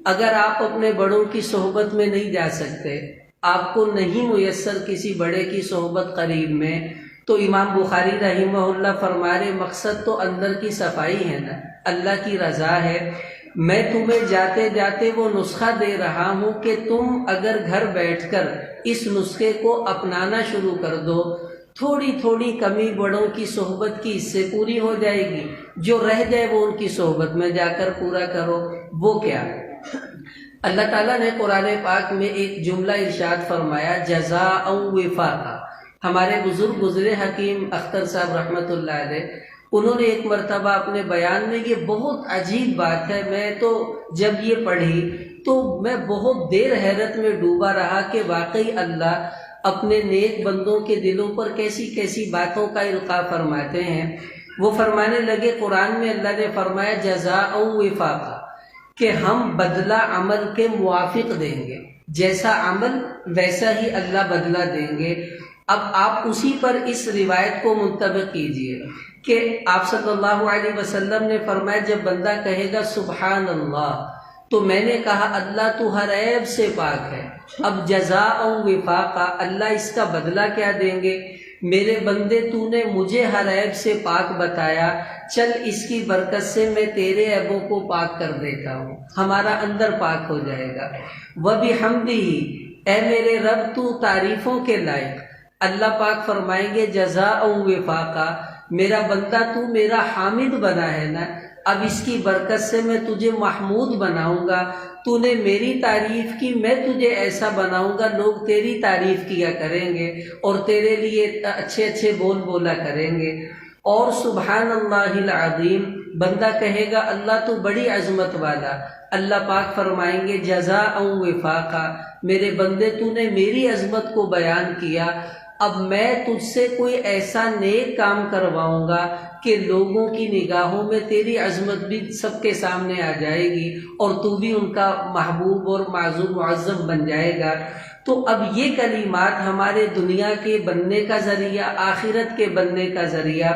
اگر آپ اپنے بڑوں کی صحبت میں نہیں جا سکتے، آپ کو نہیں میسر کسی بڑے کی صحبت قریب میں، تو امام بخاری رحمہ اللہ فرما رہے مقصد تو اندر کی صفائی ہے نا، اللہ کی رضا ہے۔ میں تمہیں جاتے جاتے وہ نسخہ دے رہا ہوں کہ تم اگر گھر بیٹھ کر اس نسخے کو اپنانا شروع کر دو، تھوڑی تھوڑی کمی بڑوں کی صحبت کی اس سے پوری ہو جائے گی، جو رہ جائے وہ ان کی صحبت میں جا کر پورا کرو۔ وہ کیا؟ اللہ تعالیٰ نے قرآن پاک میں ایک جملہ ارشاد فرمایا جزاء وفاقا۔ ہمارے بزرگ گزرے حکیم اختر صاحب رحمۃ اللہ علیہ، انہوں نے ایک مرتبہ اپنے بیان میں، یہ بہت عجیب بات ہے، میں تو جب یہ پڑھی تو میں بہت دیر حیرت میں ڈوبا رہا کہ واقعی اللہ اپنے نیک بندوں کے دلوں پر کیسی کیسی باتوں کا القاء فرماتے ہیں۔ وہ فرمانے لگے قرآن میں اللہ نے فرمایا جزاء وفاقا، کہ ہم بدلہ عمل کے موافق دیں گے، جیسا عمل ویسا ہی اللہ بدلہ دیں گے۔ اب آپ اسی پر اس روایت کو منطبق کیجئے کہ آپ صلی اللہ علیہ وسلم نے فرمایا جب بندہ کہے گا سبحان اللہ، تو میں نے کہا اللہ تو ہر عیب سے پاک ہے، اب جزاء وفاقا، اللہ اس کا بدلہ کیا دیں گے؟ میرے بندے تو نے مجھے ہر عیب سے پاک بتایا، چل اس کی برکت سے میں تیرے عیبوں کو پاک کر دیتا ہوں، ہمارا اندر پاک ہو جائے گا۔ وَبِحَمْدِهِ، اے میرے رب تو تعریفوں کے لائق۔ اللہ پاک فرمائیں گے جزاء وفاقا، میرا بندہ تو میرا حامد بنا ہے نا، اب اس کی برکت سے میں تجھے محمود بناؤں گا، تو نے میری تعریف کی، میں تجھے ایسا بناؤں گا لوگ تیری تعریف کیا کریں گے اور تیرے لیے اچھے اچھے بول بولا کریں گے۔ اور سبحان اللہ العظیم، بندہ کہے گا اللہ تو بڑی عظمت والا، اللہ پاک فرمائیں گے جزاء وفاقا، میرے بندے تو نے میری عظمت کو بیان کیا، اب میں تجھ سے کوئی ایسا نیک کام کرواؤں گا کہ لوگوں کی نگاہوں میں تیری عظمت بھی سب کے سامنے آ جائے گی اور تو بھی ان کا محبوب اور معزوب معظم بن جائے گا۔ تو اب یہ کلمات ہمارے دنیا کے بننے کا ذریعہ، آخرت کے بننے کا ذریعہ،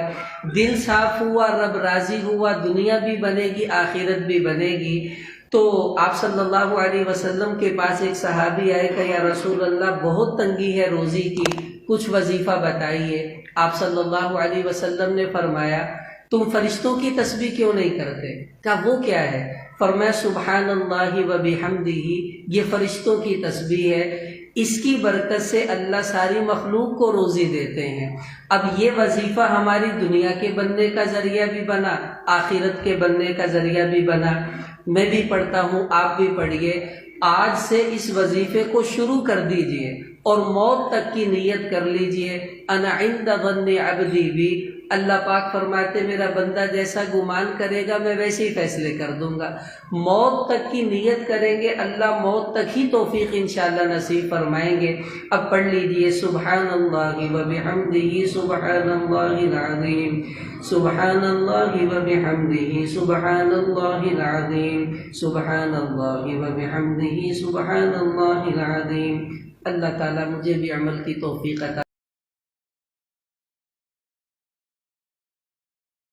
دل صاف ہوا، رب راضی ہوا، دنیا بھی بنے گی، آخرت بھی بنے گی۔ تو آپ صلی اللہ علیہ وسلم کے پاس ایک صحابی آئے کہ یا رسول اللہ بہت تنگی ہے روزی کی، کچھ وظیفہ بتائیے۔ آپ صلی اللہ علیہ وسلم نے فرمایا تم فرشتوں کی تسبیح کیوں نہیں کرتے؟ کہا وہ کیا ہے؟ فرمایا سبحان اللہ و بحمدہ، یہ فرشتوں کی تسبیح ہے، اس کی برکت سے اللہ ساری مخلوق کو روزی دیتے ہیں۔ اب یہ وظیفہ ہماری دنیا کے بننے کا ذریعہ بھی بنا، آخرت کے بننے کا ذریعہ بھی بنا۔ میں بھی پڑھتا ہوں، آپ بھی پڑھیے، آج سے اس وظیفے کو شروع کر دیجئے اور موت تک کی نیت کر لیجئے۔ انا عند ظن عبدی بی، اللہ پاک فرماتے میرا بندہ جیسا گمان کرے گا میں ویسے ہی فیصلے کر دوں گا۔ موت تک کی نیت کریں گے، اللہ موت تک ہی توفیق انشاءاللہ نصیب فرمائیں گے۔ اب پڑھ لیجئے سبحان اللہ و بحمدہ سبحان اللہ العظیم، سبحان اللہ و بحمدہ سبحان اللہ العظیم، سبحان اللہ و بحمدہ سبحان اللہ العظیم۔ اللہ تعالیٰ مجھے بھی عمل کی توفیق عطا